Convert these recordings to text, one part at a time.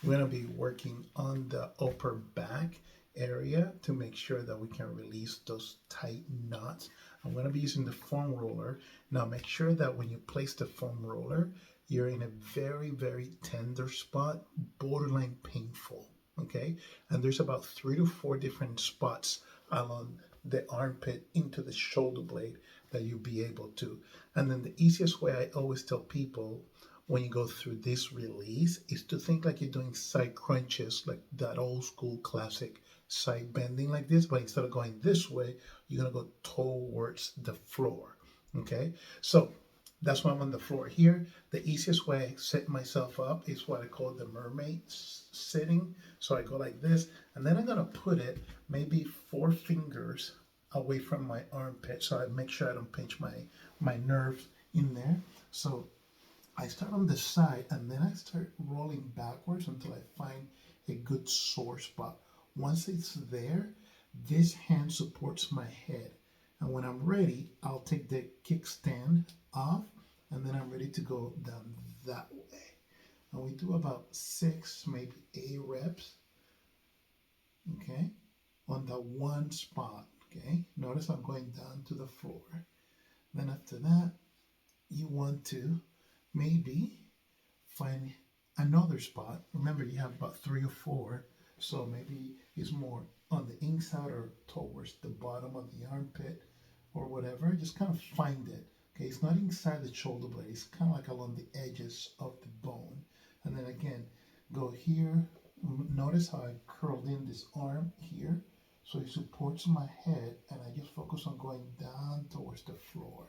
we're going to be working on the upper back area to make sure that we can release those tight knots. I'm going to be using the foam roller. Now make sure that when you place the foam roller, you're in a very, very tender spot, borderline painful. Okay, and there's about 3 to 4 different spots along the armpit into the shoulder blade that you'll be able to. And then the easiest way I always tell people when you go through this release is to think like you're doing side crunches, like that old school classic side bending like this, but instead of going this way, you're gonna go towards the floor. Okay, so that's why I'm on the floor here. The easiest way I set myself up is what I call the mermaid sitting. So I go like this, and then I'm gonna put it maybe 4 fingers away from my armpit, so I make sure I don't pinch my nerves in there. So I start on the side, and then I start rolling backwards until I find a good sore spot. Once it's there, this hand supports my head. And when I'm ready, I'll take the kickstand off, and then I'm ready to go down that way. And we do about 6, maybe 8 reps, okay, on that one spot, okay? Notice I'm going down to the floor. Then after that, you want to maybe find another spot. Remember, you have about 3 or 4, so maybe it's more on the inside or towards the bottom of the armpit or whatever. Just kind of find it. Okay, it's not inside the shoulder blade. It's kind of like along the edges of the bone. And then again, go here. Notice how I curled in this arm here. So it supports my head, and I just focus on going down towards the floor.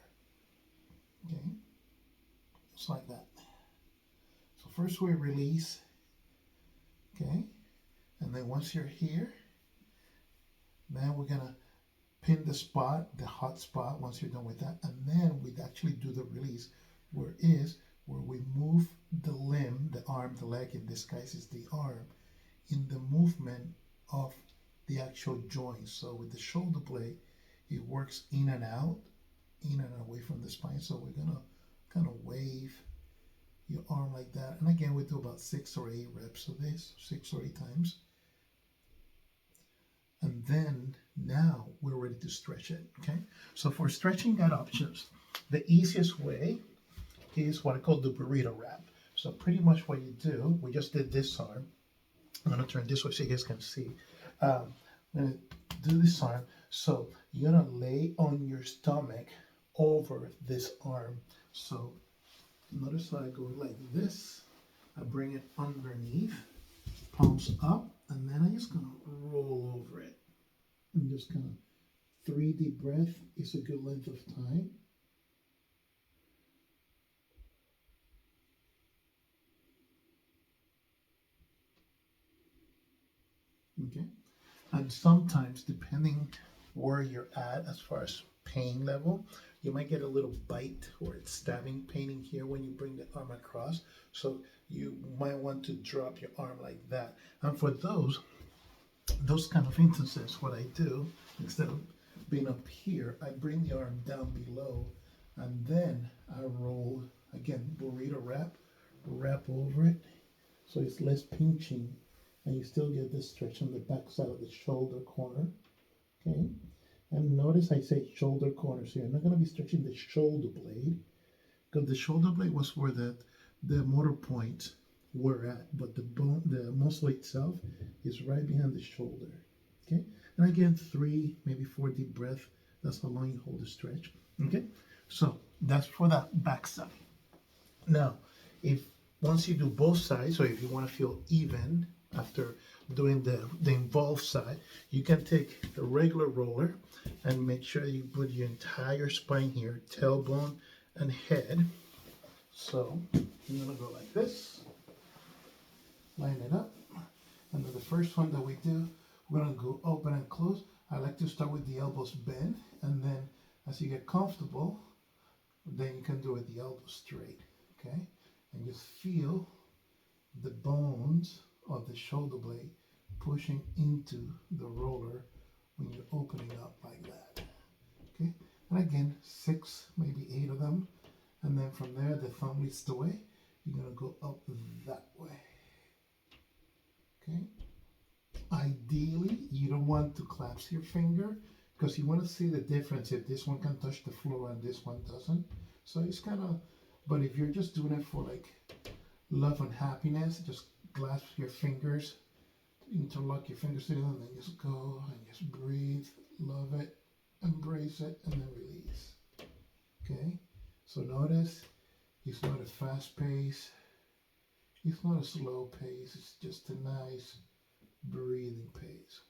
Okay, just like that. So first we release, okay, and then once you're here, then we're gonna pin the spot, the hot spot, once you're done with that, and then we'd actually do the release, where we move the limb, the arm, the leg, in this case is the arm, in the movement of the actual joint. So with the shoulder blade, it works in and out, in and away from the spine. So we're gonna kind of wave your arm like that. And again, we do about 6 or 8 reps of this, 6 or 8 times. And then now we're ready to stretch it, okay? So for stretching that options, the easiest way is what I call the burrito wrap. So pretty much what you do, we just did this arm. I'm gonna turn this way so you guys can see. I'm gonna do this arm. So you're gonna lay on your stomach over this arm. So notice how I go like this. I bring it underneath, palms up, and then I'm just gonna roll over it. And just kind of 3 deep breath is a good length of time. Okay, and sometimes depending where you're at as far as pain level, you might get a little bite or it's stabbing pain in here when you bring the arm across. So you might want to drop your arm like that. And for those kind of instances, what I do, instead of being up here, I bring the arm down below, and then I roll, again, burrito wrap over it, so it's less pinching, and you still get this stretch on the back side of the shoulder corner, okay? And notice I say shoulder corner, so you're not gonna be stretching the shoulder blade, because the shoulder blade was where the motor points were at, but the bone, the muscle itself is right behind the shoulder, okay? And again, 3, maybe 4 deep breaths. That's how long you hold the stretch, okay? So that's for that back side. Now, if once you do both sides, or if you want to feel even after doing the involved side, you can take a regular roller and make sure you put your entire spine here, tailbone and head. So you're gonna go like this, line it up, and then the first one that we do, we're gonna go open and close. I like to start with the elbows bent, and then as you get comfortable, then you can do it the elbows straight, okay? And just feel the bones of the shoulder blade pushing into the roller when you're opening up like that, okay? And again, 6, maybe 8 of them, and then from there, the thumb leads the way. You're gonna go up that way. to clasp your finger because you want to see the difference if this one can touch the floor and this one doesn't. So it's kind of, but if you're just doing it for like love and happiness, just clasp your fingers, interlock your fingers together, and then just go and just breathe, love it, embrace it, and then release. Okay, so notice it's not a fast pace, it's not a slow pace, it's just a nice breathing pace.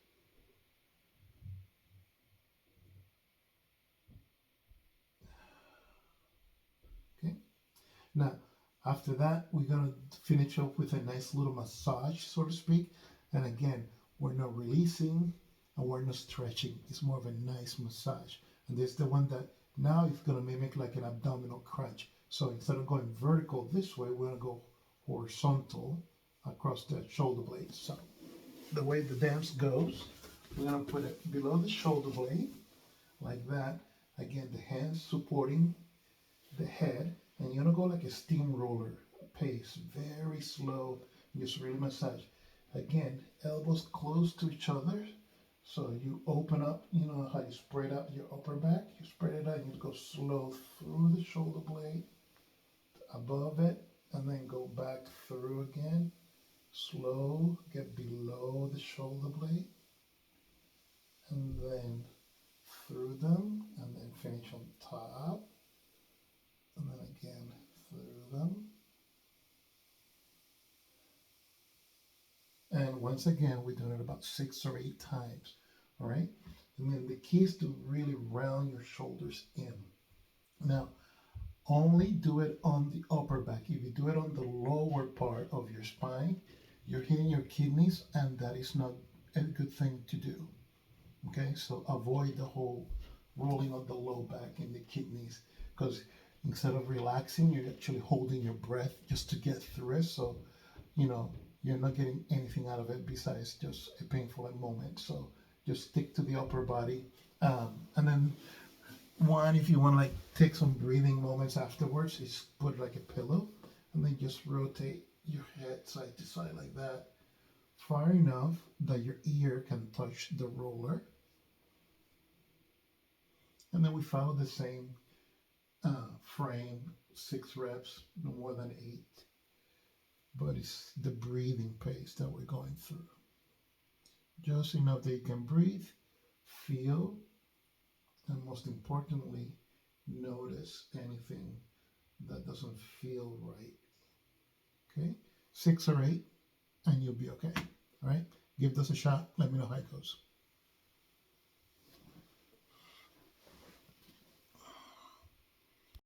Okay, now after that we're going to finish up with a nice little massage, so to speak. And again, we're not releasing and we're not stretching, it's more of a nice massage. And this is the one that now it's going to mimic like an abdominal crunch. So instead of going vertical this way, we're going to go horizontal across the shoulder blades. So the way the dance goes, we're going to put it below the shoulder blade like that. Again, the hands supporting the head, and you're going to go like a steamroller pace, very slow, just really massage. Again, elbows close to each other. So you open up, you know how you spread out your upper back, you spread it out and you go slow through the shoulder blade, above it, and then go back through again. Slow, get below the shoulder blade, and then through them, and then finish on top, and then again through them. And once again, we're doing it about 6 or 8 times, all right? And then the key is to really round your shoulders in. Now, only do it on the upper back. If you do it on the lower part of your spine, you're hitting your kidneys, and that is not a good thing to do, okay? So avoid the whole rolling on the low back in the kidneys, because instead of relaxing, you're actually holding your breath just to get through it. So, you know, you're not getting anything out of it besides just a painful moment. So just stick to the upper body. And then if you want to like take some breathing moments afterwards, is put like a pillow and then just rotate your head side to side like that, far enough that your ear can touch the roller. And then we follow the same frame, 6 reps, no more than 8. But it's the breathing pace that we're going through. Just enough that you can breathe, feel, and most importantly, notice anything that doesn't feel right. Okay? 6 or 8, and you'll be okay. All right? Give this a shot. Let me know how it goes.